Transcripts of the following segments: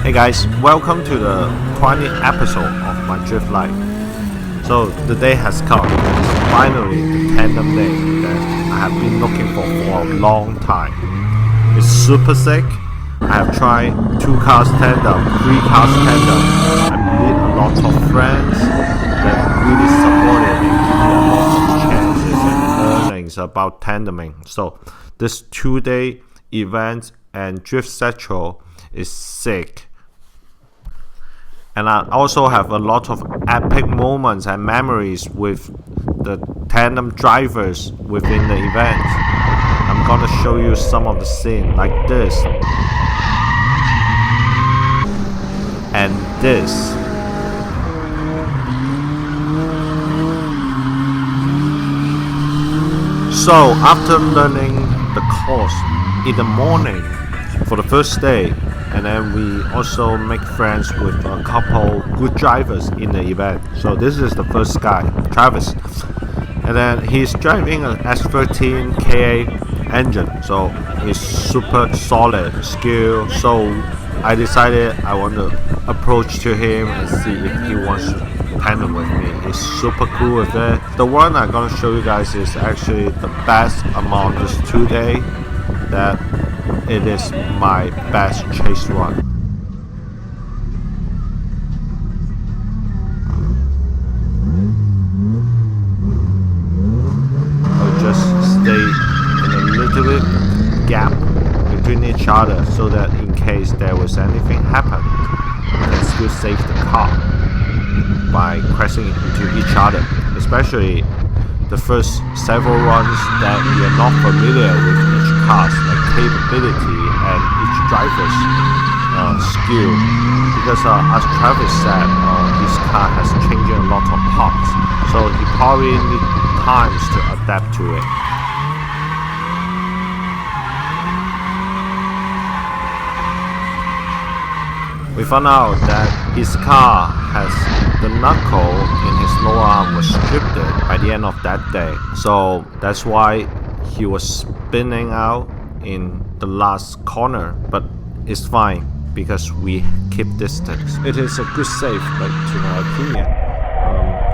Hey guys, welcome to the 20th episode of my drift life. So the day has come. It's finally the tandem day that I have been looking for a long time. It's super sick. I have tried 2 cars tandem, 3 cars tandem. I meet a lot of friends that really supported and give me a lot of chances and learnings about tandeming. So this 2-day event and drift schedule is sick. And I also have a lot of epic moments and memories with the tandem drivers within the event. I'm gonna show you some of the scene like this and this. So after learning the course in the morning for the first day, and then we also make friends with a couple good drivers in the event. So this is the first guy, Travis, and then he's driving an S13 KA engine, so he's super solid skill. So I decided I want to approach to him and see if he wants to tandem with me. He's super cool with it. The one I'm gonna show you guys is actually the best among this 2-day that it is my best chase run. I'll just stay in a little bit gap between each other so that in case there was anything happen, I can still save the car by crashing into each other, especially the first several runs that we are not familiar with each car's capability and each driver's skill, because as Travis said, his car has changed a lot of parts, so he probably needs times to adapt to it. We found out that his car has the knuckle in his lower arm was stripped by the end of that day, so that's why he was spinning out in the last corner, but it's fine because we keep distance. It is a good save, but to my opinion,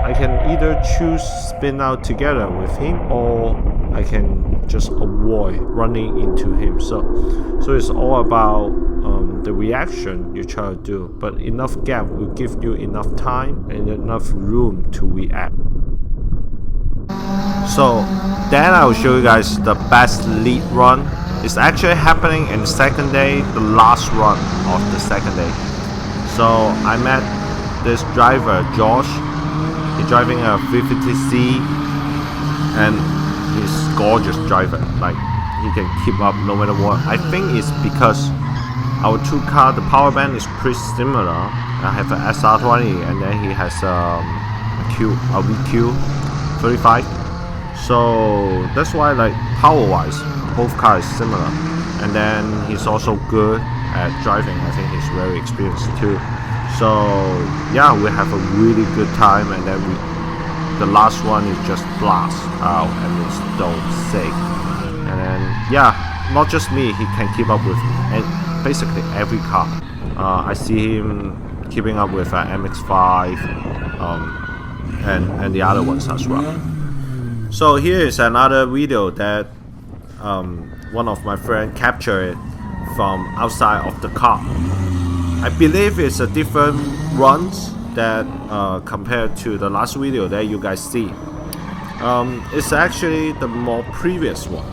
I can either choose spin out together with him or I can just avoid running into him. So it's all about the reaction you try to do, but enough gap will give you enough time and enough room to react. So then I will show you guys the best lead run. It's actually happening in the second day, the last run of the second day. So I met this driver, Josh. He's driving a 350C and he's gorgeous driver. Like, he can keep up no matter what. I think it's because our 2 car, the power band is pretty similar. I have an SR20 and then he has a VQ 35. So that's why, like, power wise, both cars is similar. And then he's also good at driving. I think he's very experienced too. So yeah, we have a really good time, and then the last one is just blast out and it's so sick. And then yeah, not just me, he can keep up with basically every car. I see him keeping up with MX-5 and the other ones as well. So here is another video that one of my friends captured it from outside of the car. I believe it's a different runs that compared to the last video that you guys see. It's actually the more previous one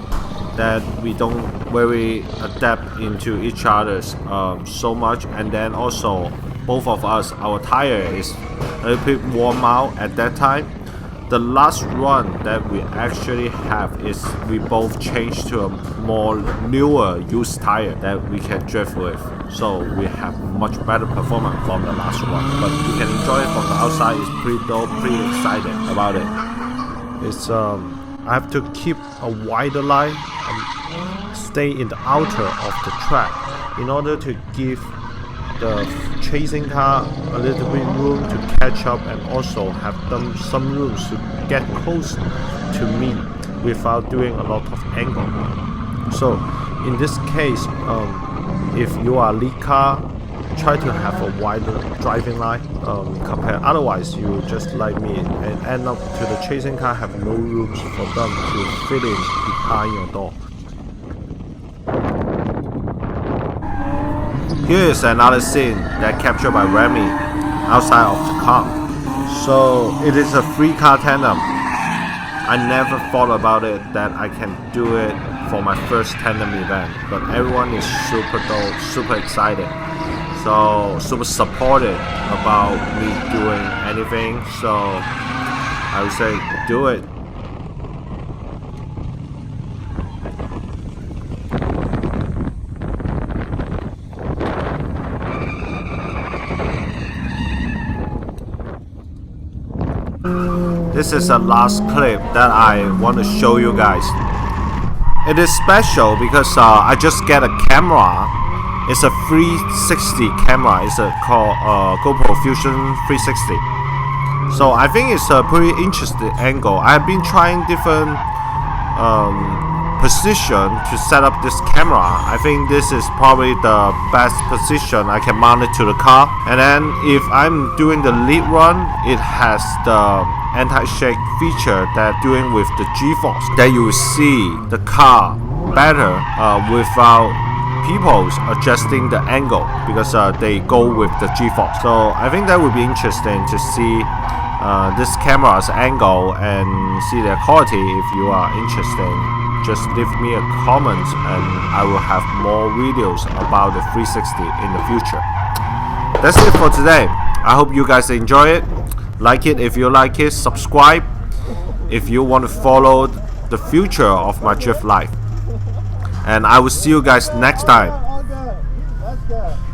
that we don't very adapt into each other's so much, and then also both of us, our tire is a little bit warm out at that time. The last run that we actually have is we both changed to a more newer used tire that we can drift with, so we have much better performance from the last run. But you can enjoy it from the outside. It's pretty dope, pretty excited about it. It's I have to keep a wider line and stay in the outer of the track in order to give the chasing car a little bit room to catch up, and also have them some room to get close to me without doing a lot of angle. So in this case, if you are lead car try to have a wider driving line compared. Otherwise, you just like me and end up to the chasing car have no rooms for them to fit in behind your door. Here is another scene that captured by Remy outside of the car. So it is a 3-car tandem. I never thought about it that I can do it for my first tandem event, but everyone is super dope, super excited, so super supportive about me doing anything. So I would say do it. This is the last clip that I want to show you guys. It is special because I just get a camera. It's a 360 camera. It's called GoPro Fusion 360. So I think it's a pretty interesting angle. I have been trying different position to set up this camera. I think this is probably the best position I can mount it to the car. And then if I'm doing the lead run, it has the anti-shake feature that doing with the G-force, that you will see the car better without people adjusting the angle, because they go with the G-force. So I think that would be interesting to see this camera's angle and see their quality. If you are interested, just leave me a comment and I will have more videos about the 360 in the future. That's it for today. I hope you guys enjoy it. Like it if you like it, subscribe if you want to follow the future of my drift life. And I will see you guys next time. All good. That's good.